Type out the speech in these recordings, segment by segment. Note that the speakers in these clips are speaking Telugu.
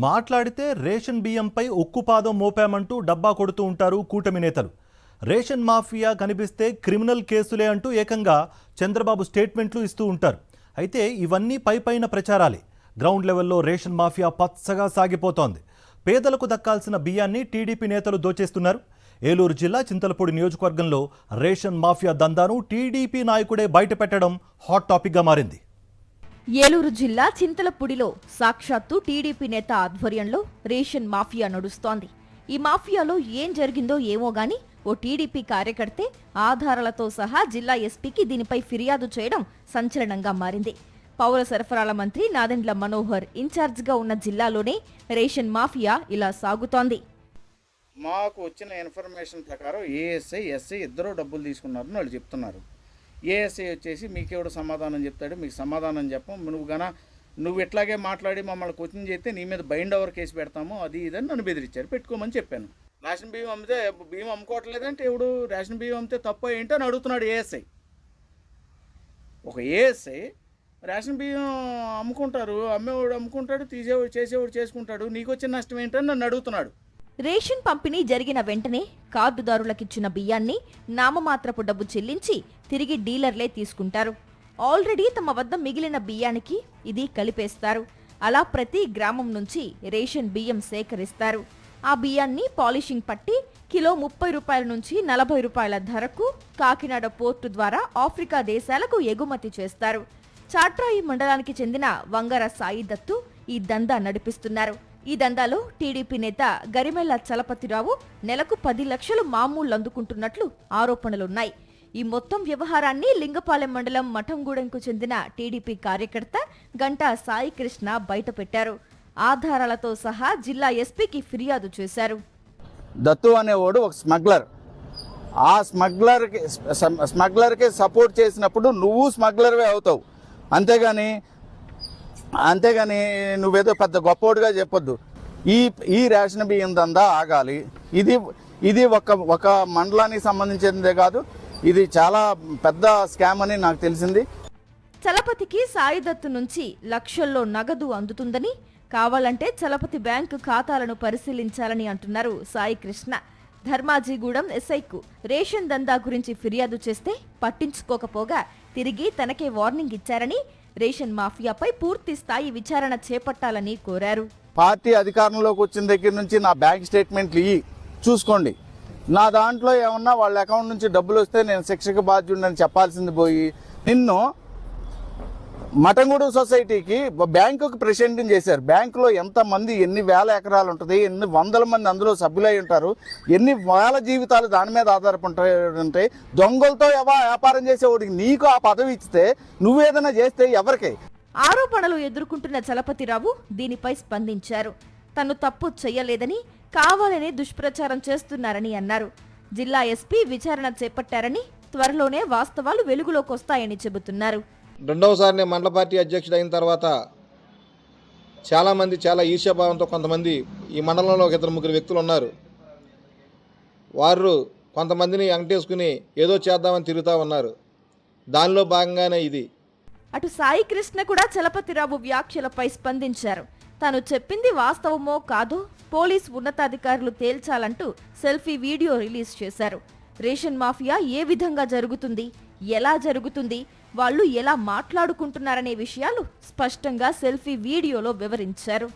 మాట్లాడితే రేషన్ బియ్యంపై ఉక్కుపాదం మోపామంటూ డబ్బా కొడుతూ ఉంటారు కూటమి నేతలు. రేషన్ మాఫియా కనిపిస్తే క్రిమినల్ కేసులే అంటూ ఏకంగా చంద్రబాబు స్టేట్మెంట్లు ఇస్తూ ఉంటారు. అయితే ఇవన్నీ పైపైన ప్రచారాలే. గ్రౌండ్ లెవెల్లో రేషన్ మాఫియా పచ్చగా సాగిపోతోంది. పేదలకు దక్కాల్సిన బియ్యాన్ని టీడీపీ నేతలు దోచేస్తున్నారు. ఏలూరు జిల్లా చింతలపూడి నియోజకవర్గంలో రేషన్ మాఫియా దందాను టీడీపీ నాయకుడే బయటపెట్టడం హాట్ టాపిక్గా మారింది. ఏలూరు జిల్లా చింతలపూడిలో సాక్షాత్తు టీడీపీ నేత ఆధ్వర్యంలో రేషన్ మాఫియా నడుస్తోంది. ఈ మాఫియాలో ఏం జరిగిందో ఏమో గాని ఓ టీడీపీ కార్యకర్తే ఆధారాలతో సహా జిల్లా ఎస్పీకి దీనిపై ఫిర్యాదు చేయడం సంచలనంగా మారింది. పౌర సరఫరాల మంత్రి నాదెండ్ల మనోహర్ ఇన్ఛార్జిగా ఉన్న జిల్లాలోనే రేషన్ మాఫియా ఇలా సాగుతోంది. మాకు వచ్చిన ఇన్ఫర్మేషన్ ప్రకారం ఏఎస్ఐ ఎస్ఐ ఇద్దరు డబ్బులు తీసుకున్నారని వాళ్ళు చెప్తున్నారు. ఏఎస్ఐ వచ్చేసి మీకెవడు సమాధానం చెప్తాడు, మీకు సమాధానం చెప్పం, నువ్వు ఇట్లాగే మాట్లాడి మమ్మల్ని క్వశ్చన్ చేస్తే నీ మీద బైండ్ ఓవర్ కేసు పెడతాము, అది ఇదని నన్ను బెదిరించారు. పెట్టుకోమని చెప్పాను. రేషన్ బియ్యం అమ్మితే బియ్యం అమ్ముకోవట్లేదంటే ఎవడు రేషన్ బియ్యం అమ్మితే తప్ప ఏంటో అని అడుగుతున్నాడు ఏఎస్ఐ. ఒక ఏఎస్ఐ రేషన్ బియ్యం అమ్ముకుంటారు, అమ్మేవాడు అమ్ముకుంటాడు, తీసేవాడు చేసేవాడు చేసుకుంటాడు, నీకు వచ్చిన నష్టం ఏంటని నన్ను అడుగుతున్నాడు. రేషన్ పంపిణీ జరిగిన వెంటనే కార్డుదారులకిచ్చిన బియ్యాన్ని నామమాత్రపు డబ్బు చెల్లించి తిరిగి డీలర్లే తీసుకుంటారు. ఆల్రెడీ తమ వద్ద మిగిలిన బియ్యానికి ఇది కలిపేస్తారు. అలా ప్రతి గ్రామం నుంచి రేషన్ బియ్యం సేకరిస్తారు. ఆ బియ్యాన్ని పాలిషింగ్ పట్టి కిలో 30 రూపాయల నుంచి 40 రూపాయల ధరకు కాకినాడ పోర్టు ద్వారా ఆఫ్రికా దేశాలకు ఎగుమతి చేస్తారు. చాట్రాయి మండలానికి చెందిన వంగర సాయి దత్తు ఈ దందా నడిపిస్తున్నారు. ఈ దందాలో టీడీపీ నేత గరిమెళ్ల చలపతిరావు నెలకు 10 లక్షలు మామూలు అందుకుంటున్నట్లు ఆరోపణలున్నాయి. ఈ మొత్తం వ్యవహారాన్ని లింగపాలెం మండలం మఠంగూడెంకు చెందిన టీడీపీ కార్యకర్త గంటా సాయి కృష్ణ బయటపెట్టారు. ఆధారాలతో సహా జిల్లా ఎస్పీకి ఫిర్యాదు చేశారు. దత్తు అనేవాడు ఒక స్మగ్లర్. ఆ స్మగ్లర్కి సపోర్ట్ చేసినప్పుడు నువ్వు స్మగ్లర్వే అవుతావు. అంతేగాని నువ్వేదో పెద్ద గొప్పోడుగా చెప్పొద్దు. ఈ రేషన్ బియ్యం దందా ఆగాలి. ఇది ఒక మండలానికి సంబంధించిందే కాదు, ఇది చాలా పెద్ద స్కామ్ అని నాకు తెలిసింది. చలపతికి సాయిదత్తు నుంచి లక్షల్లో నగదు అందుతుందని, కావాలంటే చలపతి బ్యాంకు ఖాతాలను పరిశీలించాలని అంటున్నారు సాయి కృష్ణ. ధర్మాజీగూడెం ఎస్ఐకు రేషన్ దందా గురించి ఫిర్యాదు చేస్తే పట్టించుకోకపోగా తిరిగి తనకే వార్నింగ్ ఇచ్చారని, రేషన్ మాఫియాపై పూర్తి స్థాయి విచారణ చేపట్టాలని కోరారు. పార్టీ అధికారంలోకి వచ్చిన దగ్గర నుంచి నా బ్యాంక్ స్టేట్మెంట్లు చూసుకోండి. నా దాంట్లో ఏమన్నా వాళ్ళ అకౌంట్ నుంచి డబ్బులు వస్తే నేను శిక్షకు బాధ్యుడిని చెప్పాల్సింది పోయి నిన్ను మఠంగూడెం సొసైటీకి బ్యాంకుకి ప్రెసిడెంట్ చేశారు. బ్యాంకులో ఎంతమంది, ఎన్ని వేల ఎకరాలు ఉంటుంది, ఎన్ని వందల మంది అందులో సభ్యులై ఉంటారు, ఎన్ని వేల జీవితాలు దాని మీద ఆధారపడి దొంగలతో వ్యాపారం చేసేవాడికి నీకు ఆ పదవి ఇస్తే నువ్వేదైనా చేస్తే ఎవరికి? ఆరోపణలు ఎదుర్కొంటున్న చలపతిరావు దీనిపై స్పందించారు. తను తప్పు చెయ్యలేదని, కావాలనే దుష్ప్రచారం చేస్తున్నారని అన్నారు. జిల్లా ఎస్పీ విచారణ చేపట్టారని, త్వరలోనే వాస్తవాలు వెలుగులోకి వస్తాయని చెబుతున్నారు. రెండవసారి నేను మండల పార్టీ అధ్యక్షుడు అయిన తర్వాత చాలామంది చాలా ఈర్ష్యాభావంతో కొంతమంది ఈ మండలంలో ఒక 2-3 వ్యక్తులు ఉన్నారు. వారు కొంతమందిని అంటేసుకుని ఏదో చేద్దామని తిరుగుతూ ఉన్నారు. దానిలో భాగంగానే ఇది. అటు సాయి కృష్ణ కూడా చలపతిరావు వ్యాఖ్యలపై స్పందించారు. తాను చెప్పింది వాస్తవమో కాదో పోలీస్ ఉన్నతాధికారులు తేల్చాలంటూ సెల్ఫీ వీడియో రిలీజ్ చేశారు. రేషన్ మాఫియా ఏ విధంగా జరుగుతుంది, ఎలా జరుగుతుంది, వాళ్ళు ఎలా మాట్లాడుకుంటున్నారనే విషయాలు స్పష్టంగా సెల్ఫీ వీడియోలో వివరించారు.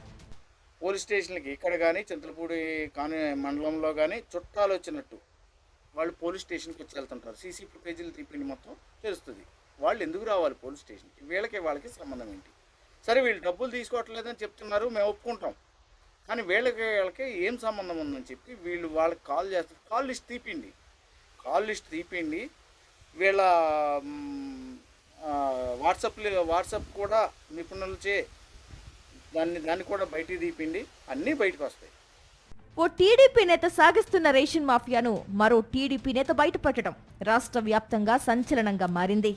పోలీస్ స్టేషన్లకి ఇక్కడ కానీ చింతలపూడి కానీ మండలంలో కానీ చుట్టాలు వచ్చినట్టు వాళ్ళు పోలీస్ స్టేషన్కి వచ్చి వెళ్తుంటారు. సీసీ ఫుటేజీలు తీపిండి మొత్తం తెలుస్తుంది. వాళ్ళు ఎందుకు రావాలి పోలీస్ స్టేషన్కి? వాళ్ళకి సంబంధం ఏంటి? సరే వీళ్ళు డబ్బులు తీసుకోవట్లేదని చెప్తున్నారు, మేము ఒప్పుకుంటాం. కానీ వాళ్ళకి ఏం సంబంధం ఉందని చెప్పి వాళ్ళకి కాల్ చేస్తారు. కాల్ లిస్ట్ తీపిండి వీళ్ళ వాట్సాప్ కూడా నిపుణులచే దాన్ని కూడా బయటికి తీపిండి అన్నీ బయటకు వస్తాయి. ఓ టీడీపీ నేత సాగిస్తున్న రేషన్ మాఫియాను మరో టీడీపీ నేత బయటపెట్టడం రాష్ట్ర వ్యాప్తంగా సంచలనంగా మారింది.